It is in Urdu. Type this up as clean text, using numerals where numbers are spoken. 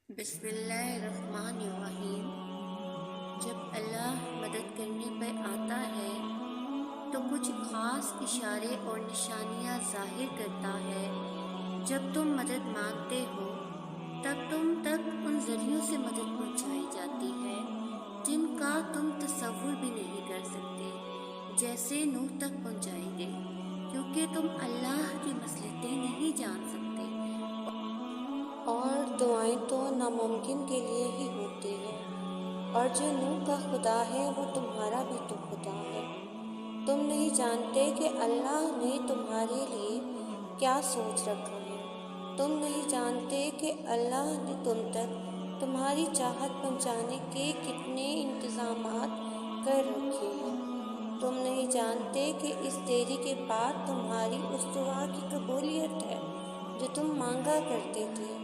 بسم اللہ الرحمن الرحیم۔ جب اللہ مدد کرنے پر آتا ہے تو کچھ خاص اشارے اور نشانیاں ظاہر کرتا ہے۔ جب تم مدد مانگتے ہو تب تم تک ان ذریعوں سے مدد پہنچائی جاتی ہے جن کا تم تصور بھی نہیں کر سکتے، جیسے نوح تک پہنچائی گئی، کیونکہ تم اللہ کی مصلحتیں نہیں جان سکتے، اور دعائیں تو ناممکن کے لیے ہی ہوتی ہیں، اور جو نوح کا خدا ہے وہ تمہارا بھی تو خدا ہے۔ تم نہیں جانتے کہ اللہ نے تمہارے لیے کیا سوچ رکھا ہے، تم نہیں جانتے کہ اللہ نے تم تک تمہاری چاہت پہنچانے کے کتنے انتظامات کر رکھے ہیں۔ تم نہیں جانتے کہ اس دیری کے بعد تمہاری اس دعا کی قبولیت ہے جو تم مانگا کرتے تھے۔